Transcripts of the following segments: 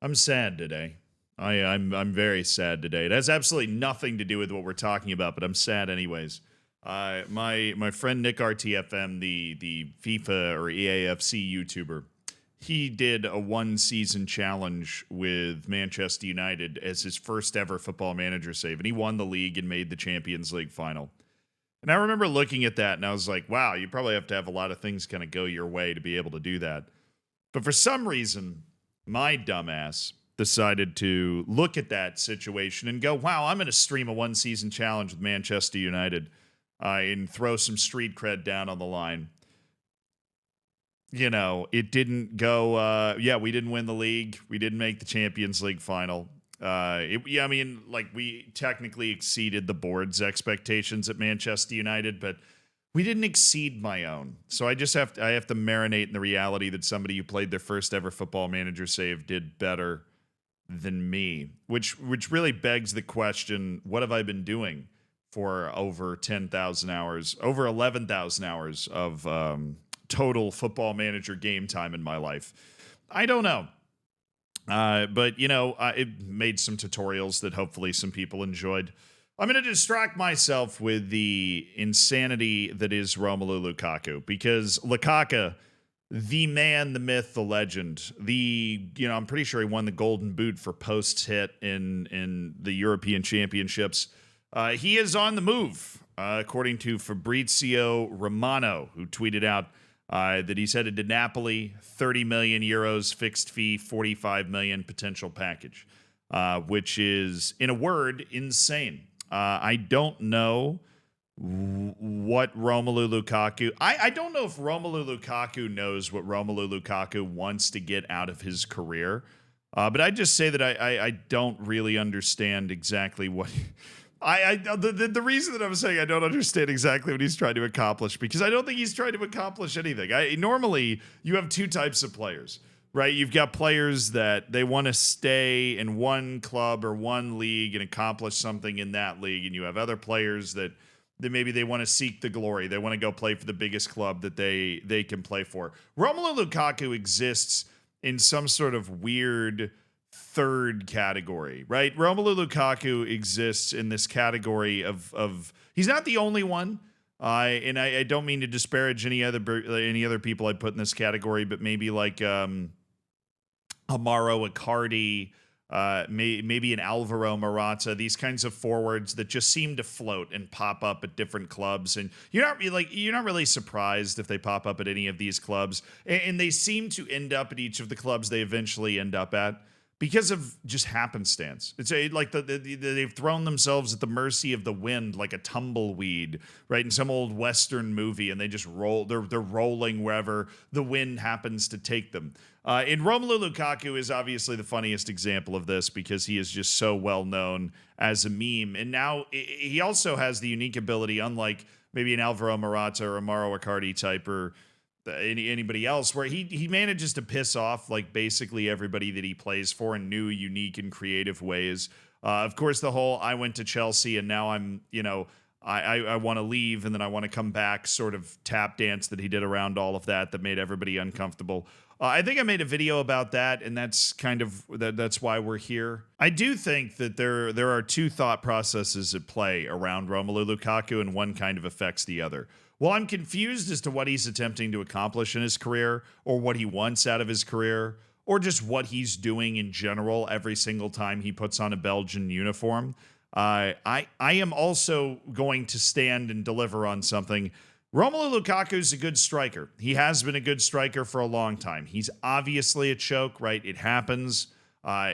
I'm sad today. I'm very sad today. It has absolutely nothing to do with what we're talking about, but I'm sad anyways. My friend Nick RTFM, the FIFA or EAFC YouTuber, he did a one season challenge with Manchester United as his first ever football manager save, and he won the league and made the Champions League final. And I remember looking at that and I was like, wow, you probably have to have a lot of things kind of go your way to be able to do that. But for some reason, my dumbass decided to look at that situation and go, wow, I'm going to stream a one season challenge with Manchester United and throw some street cred down on the line. You know, it didn't go, yeah, we didn't win the league. We didn't make the Champions League final. Yeah, I mean, like we technically exceeded the board's expectations at Manchester United, but we didn't exceed my own. So I have to marinate in the reality that somebody who played their first ever football manager save did better than me, which really begs the question, what have I been doing for over 10,000 hours, over 11,000 hours of total football manager game time in my life? I don't know. But you know, it made some tutorials that hopefully some people enjoyed. I'm going to distract myself with the insanity that is Romelu Lukaku, because Lakaka, the man, the myth, the legend, I'm pretty sure he won the Golden Boot for posts hit in the European Championships. He is on the move, according to Fabrizio Romano, who tweeted out that he's headed to Napoli, 30 million euros fixed fee, 45 million potential package, which is, in a word, insane. I don't know what Romelu Lukaku. I don't know if Romelu Lukaku knows what Romelu Lukaku wants to get out of his career. But I just say that I don't really understand exactly what. The reason that I'm saying I don't understand exactly what he's trying to accomplish, because I don't think he's trying to accomplish anything. Normally you have two types of players, right? You've got players that they want to stay in one club or one league and accomplish something in that league, and you have other players that maybe they want to seek the glory. They want to go play for the biggest club that they can play for. Romelu Lukaku exists in some sort of weird third category, right? Romelu Lukaku exists in this category of he's not the only one. And I don't mean to disparage any other people I'd put in this category, but maybe like Amaro Icardi, maybe an Alvaro Morata, these kinds of forwards that just seem to float and pop up at different clubs, and you're not really surprised if they pop up at any of these clubs, and they seem to end up at each of the clubs they eventually end up at because of just happenstance. It's like they've thrown themselves at the mercy of the wind like a tumbleweed, right? In some old Western movie, and they just roll. They're rolling wherever the wind happens to take them. And Romelu Lukaku is obviously the funniest example of this, because he is just so well known as a meme. And now he also has the unique ability, unlike maybe an Alvaro Morata or Amaro Icardi type, or anybody else, where he manages to piss off like basically everybody that he plays for in new, unique, and creative ways. Of course, the whole I went to Chelsea and now I'm, I want to leave and then I want to come back sort of tap dance that he did around all of that made everybody uncomfortable. I think I made a video about that, and that's kind of that's why we're here. I do think that there are two thought processes at play around Romelu Lukaku, and one kind of affects the other. Well, I'm confused as to what he's attempting to accomplish in his career, or what he wants out of his career, or just what he's doing in general every single time he puts on a Belgian uniform. I am also going to stand and deliver on something. Romelu Lukaku is a good striker. He has been a good striker for a long time. He's obviously a choke, right? It happens.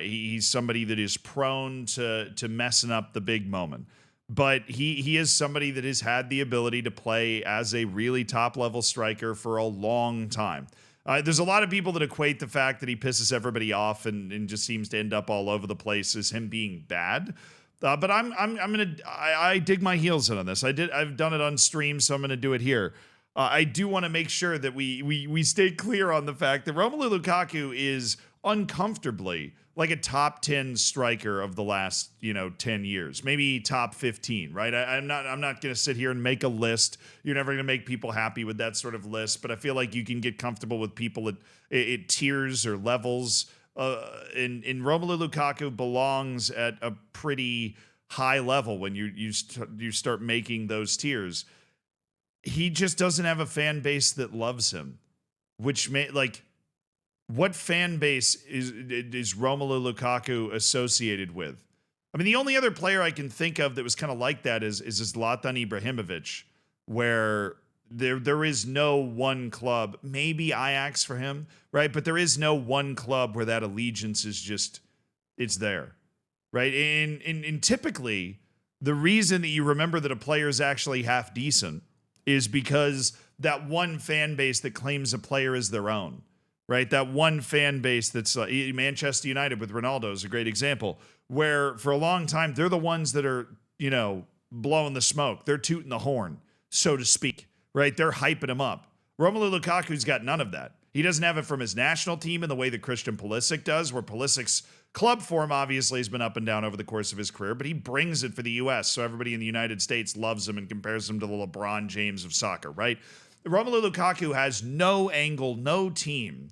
He's somebody that is prone to messing up the big moment. But he is somebody that has had the ability to play as a really top-level striker for a long time. There's a lot of people that equate the fact that he pisses everybody off and just seems to end up all over the place as him being bad. But I dig my heels in on this. I've done it on stream, so I'm gonna do it here. I do want to make sure that we stay clear on the fact that Romelu Lukaku is uncomfortably like a top 10 striker of the last 10 years, maybe top 15, right? I'm not gonna sit here and make a list. You're never gonna make people happy with that sort of list, but I feel like you can get comfortable with people at tiers or levels in Romelu Lukaku belongs at a pretty high level when you start making those tiers. He just doesn't have a fan base that loves him, which may like what fan base is Romelu Lukaku associated with? I mean, the only other player I can think of that was kind of like that is Zlatan Ibrahimovic, where there is no one club, maybe Ajax for him, right? But there is no one club where that allegiance is just it's there, right? And typically the reason that you remember that a player is actually half decent is because that one fan base that claims a player as their own. Right, that one fan base that's Manchester United with Ronaldo is a great example, where for a long time they're the ones that are, blowing the smoke. They're tooting the horn, so to speak. Right, they're hyping him up. Romelu Lukaku's got none of that. He doesn't have it from his national team in the way that Christian Pulisic does, where Pulisic's club form obviously has been up and down over the course of his career, but he brings it for the U.S., so everybody in the United States loves him and compares him to the LeBron James of soccer, right? Romelu Lukaku has no angle, no team,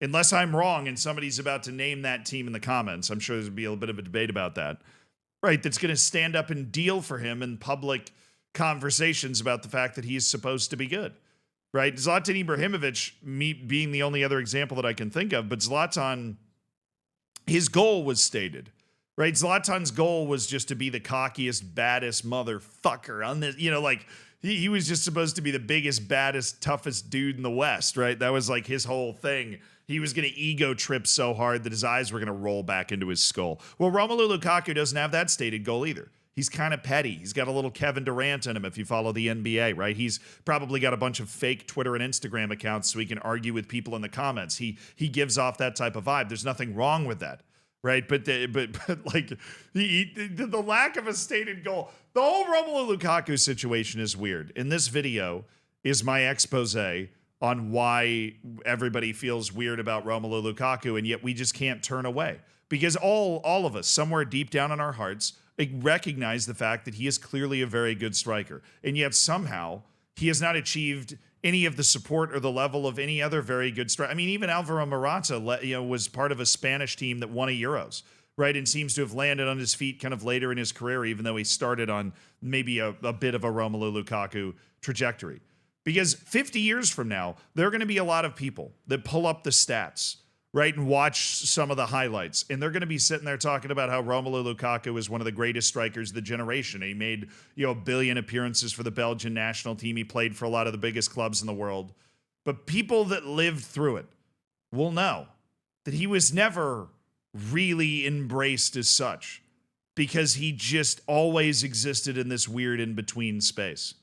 unless I'm wrong and somebody's about to name that team in the comments. I'm sure there's going to be a bit of a debate about that, right? That's going to stand up and deal for him in public conversations about the fact that he's supposed to be good, right? Zlatan Ibrahimovic, me being the only other example that I can think of, but Zlatan, his goal was stated, right? Zlatan's goal was just to be the cockiest, baddest motherfucker on this, he was just supposed to be the biggest, baddest, toughest dude in the West, right? That was like his whole thing. He was going to ego trip so hard that his eyes were going to roll back into his skull. Well, Romelu Lukaku doesn't have that stated goal either. He's kind of petty. He's got a little Kevin Durant in him if you follow the NBA, right? He's probably got a bunch of fake Twitter and Instagram accounts so he can argue with people in the comments. He gives off that type of vibe. There's nothing wrong with that. Right, but like the lack of a stated goal, the whole Romelu Lukaku situation is weird. And this video is my expose on why everybody feels weird about Romelu Lukaku, and yet we just can't turn away because all of us, somewhere deep down in our hearts, recognize the fact that he is clearly a very good striker, and yet somehow he has not achieved any of the support or the level of any other very good striker. I mean, even Alvaro Morata, was part of a Spanish team that won a Euros, right? And seems to have landed on his feet kind of later in his career, even though he started on maybe a bit of a Romelu Lukaku trajectory. Because 50 years from now, there are going to be a lot of people that pull up the stats, right, and watch some of the highlights. And they're going to be sitting there talking about how Romelu Lukaku is one of the greatest strikers of the generation. He made, a billion appearances for the Belgian national team. He played for a lot of the biggest clubs in the world. But people that lived through it will know that he was never really embraced as such because he just always existed in this weird in-between space.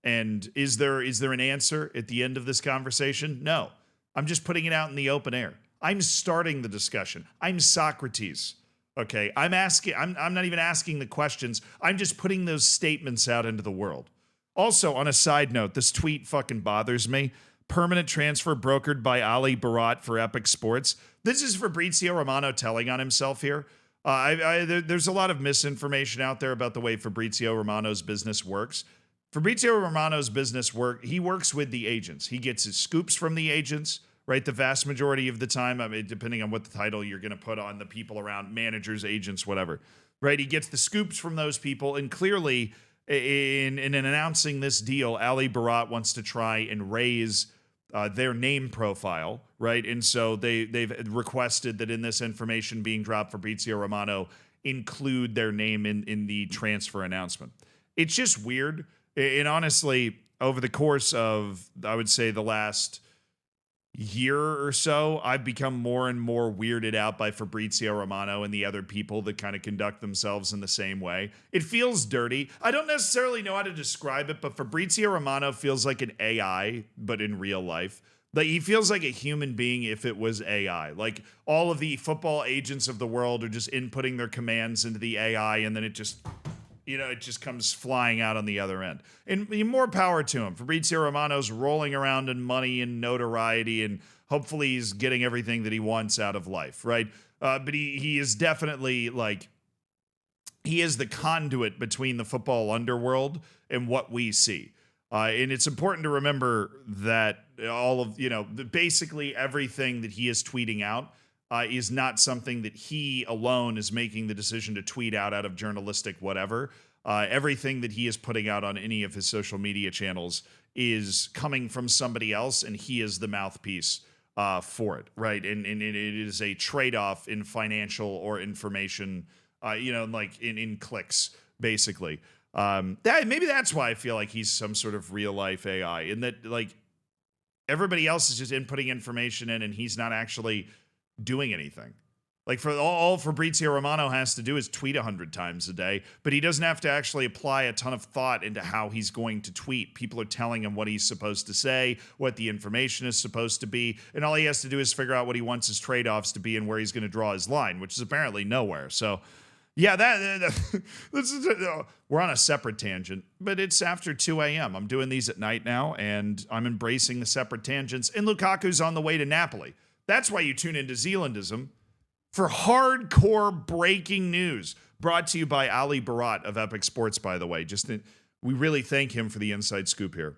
And is there an answer at the end of this conversation? No. I'm just putting it out in the open air. I'm starting the discussion. I'm Socrates. Okay. I'm not even asking the questions. I'm just putting those statements out into the world. Also, on a side note, this tweet fucking bothers me. Permanent transfer brokered by Ali Barat for Epic Sports. This is Fabrizio Romano telling on himself here. There's a lot of misinformation out there about the way Fabrizio Romano's business works. Fabrizio Romano's business he works with the agents. He gets his scoops from the agents, right? The vast majority of the time, I mean, depending on what the title you're going to put on the people around, managers, agents, whatever, right? He gets the scoops from those people. And clearly in announcing this deal, Ali Barat wants to try and raise their name profile, right? And so they've requested that in this information being dropped, Fabrizio Romano include their name in the transfer announcement. It's just weird. And honestly, over the course of, I would say, the last year or so, I've become more and more weirded out by Fabrizio Romano and the other people that kind of conduct themselves in the same way. It feels dirty. I don't necessarily know how to describe it, but Fabrizio Romano feels like an AI, but in real life. Like, he feels like a human being if it was AI. Like, all of the football agents of the world are just inputting their commands into the AI, and then it just comes flying out on the other end. And more power to him. Fabrizio Romano's rolling around in money and notoriety, and hopefully he's getting everything that he wants out of life, right? But he is definitely he is the conduit between the football underworld and what we see. And it's important to remember that all of, basically everything that he is tweeting out is not something that he alone is making the decision to tweet out of journalistic whatever. Everything that he is putting out on any of his social media channels is coming from somebody else, and he is the mouthpiece for it, right? And it is a trade-off in financial or information, like in clicks, basically. Maybe that's why I feel like he's some sort of real-life AI, in that, like, everybody else is just inputting information in, and he's not actually doing anything. Like, for all Fabrizio Romano has to do is tweet 100 times a day, but he doesn't have to actually apply a ton of thought into how he's going to tweet. People are telling him what he's supposed to say, what the information is supposed to be, and all he has to do is figure out what he wants his trade-offs to be and where he's going to draw his line, which is apparently nowhere. So, yeah, we're on a separate tangent, but it's after 2 a.m. I'm doing these at night now, and I'm embracing the separate tangents, and Lukaku's on the way to Napoli. That's why you tune into Zealandism, for hardcore breaking news, brought to you by Ali Barat of Epic Sports, by the way. We really thank him for the inside scoop here.